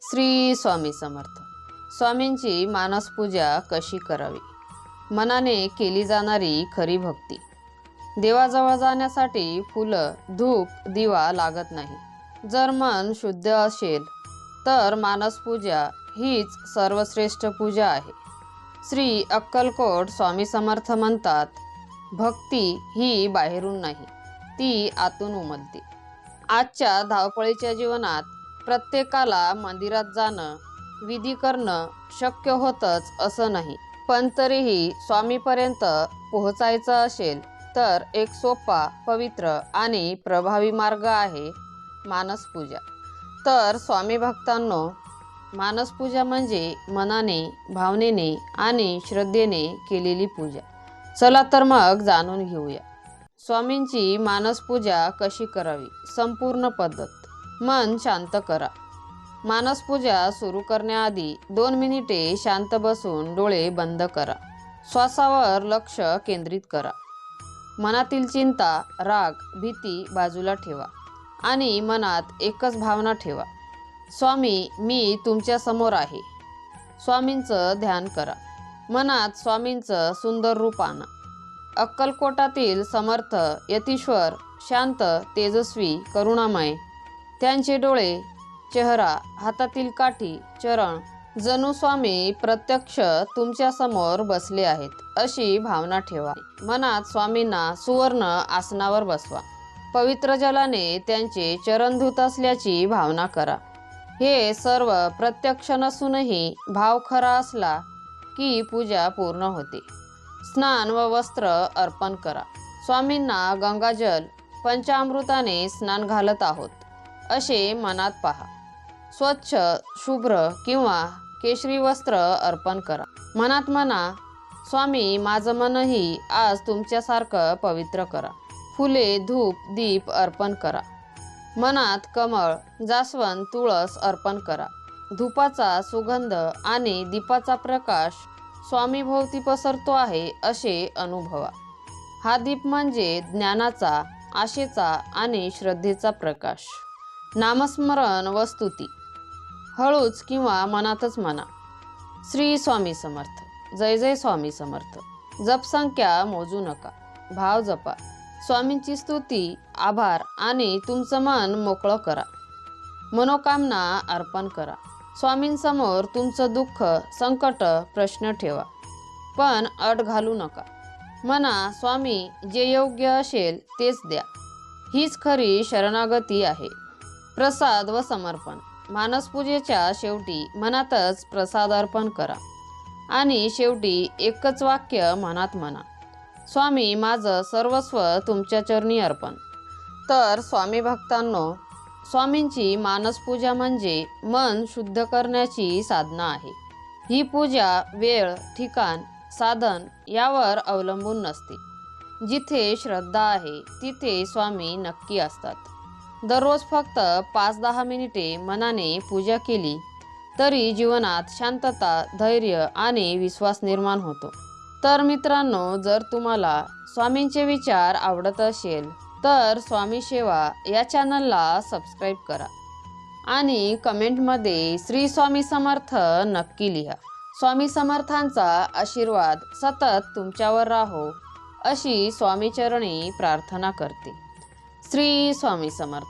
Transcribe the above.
श्री स्वामी समर्थ. स्वामींची मानसपूजा कशी करावी? मनाने केली जाणारी खरी भक्ती. देवाजवळ जाण्यासाठी फुलं, धूप, दिवा लागत नाही. जर मन शुद्ध असेल तर मानसपूजा हीच सर्वश्रेष्ठ पूजा आहे. श्री अक्कलकोट स्वामी समर्थ म्हणतात, भक्ती ही बाहेरून नाही, ती आतून उमलते. आजच्या धावपळीच्या जीवनात प्रत्येकाला मंदिरात जाणं, विधी करणं शक्य होतच असं नाही. पण तरीही स्वामीपर्यंत पोहोचायचं असेल तर एक सोपा, पवित्र आणि प्रभावी मार्ग आहे मानसपूजा. तर स्वामी भक्तांनो, मानसपूजा म्हणजे मनाने, भावनेने आणि श्रद्धेने केलेली पूजा. चला तर मग जाणून घेऊया. स्वामींची मानसपूजा कशी करावी? संपूर्ण पद्धत. मन शांत करा. मानसपूजा सुरू करण्याआधी 2 मिनिटे शांत बसून डोळे बंद करा. श्वासावर लक्ष केंद्रित करा. मनातील चिंता, राग, भीती बाजूला ठेवा आणि मनात एकच भावना ठेवा, स्वामी, मी तुमच्या समोर आहे. स्वामींचं ध्यान करा. मनात स्वामींचं सुंदर रूप आणा. अक्कलकोटातील समर्थ, यतीश्वर, शांत, तेजस्वी, करुणामय. त्यांचे डोळे, चेहरा, हातातील काठी, चरण, जणू स्वामी प्रत्यक्ष तुमच्या समोर बसले आहेत अशी भावना ठेवा. मनात स्वामींना सुवर्ण आसनावर बसवा. पवित्र जलाने त्यांचे चरण धुत असल्याची भावना करा. हे सर्व प्रत्यक्ष नसूनही भाव खरा असला की पूजा पूर्ण होते. स्नान व वस्त्र अर्पण करा. स्वामींना गंगाजल, पंचामृताने स्नान घालत आहोत असे मनात पहा. स्वच्छ, शुभ्र किंवा केशरी वस्त्र अर्पण करा. मनात म्हणा, स्वामी, माझं मनही आज तुमच्यासारखं पवित्र करा. फुले, धूप, दीप अर्पण करा. मनात कमळ, जास्वंद, तुळस अर्पण करा. धूपाचा सुगंध आणि दीपाचा प्रकाश स्वामीभोवती पसरतो आहे असे अनुभवा. हा दीप म्हणजे ज्ञानाचा, आशेचा आणि श्रद्धेचा प्रकाश. नामस्मरण व स्तुती. हळूच किंवा मनातच म्हणा, श्री स्वामी समर्थ, जय जय स्वामी समर्थ. जपसंख्या मोजू नका, भाव जपा. स्वामींची स्तुती, आभार आणि तुमचं मन मोकळं करा. मनोकामना अर्पण करा. स्वामींसमोर तुमचं दुःख, संकट, प्रश्न ठेवा, पण अट घालू नका. म्हणा, स्वामी, जे योग्य असेल तेच द्या. हीच खरी शरणागती आहे. प्रसाद व समर्पण. मानसपूजेच्या शेवटी मनातच प्रसाद अर्पण करा आणि शेवटी एकच वाक्य मनात म्हणा, स्वामी, माझं सर्वस्व तुमच्या चरणी अर्पण. तर स्वामी भक्तांनो, स्वामींची मानसपूजा म्हणजे मन शुद्ध करण्याची साधना आहे. ही पूजा वेळ, ठिकाण, साधन यावर अवलंबून नसते. जिथे श्रद्धा आहे तिथे स्वामी नक्की असतात. दररोज फक्त 5-10 मिनिटे मनाने पूजा केली तरी जीवनात शांतता, धैर्य आणि विश्वास निर्माण होतो. तर मित्रांनो, जर तुम्हाला स्वामींचे विचार आवडत असेल तर स्वामी सेवा या चॅनलला सबस्क्राईब करा आणि कमेंटमध्ये श्री स्वामी समर्थ नक्की लिहा. स्वामी समर्थांचा आशीर्वाद सतत तुमच्यावर राहो अशी स्वामीचरणी प्रार्थना करते. श्री स्वामी समर्थ.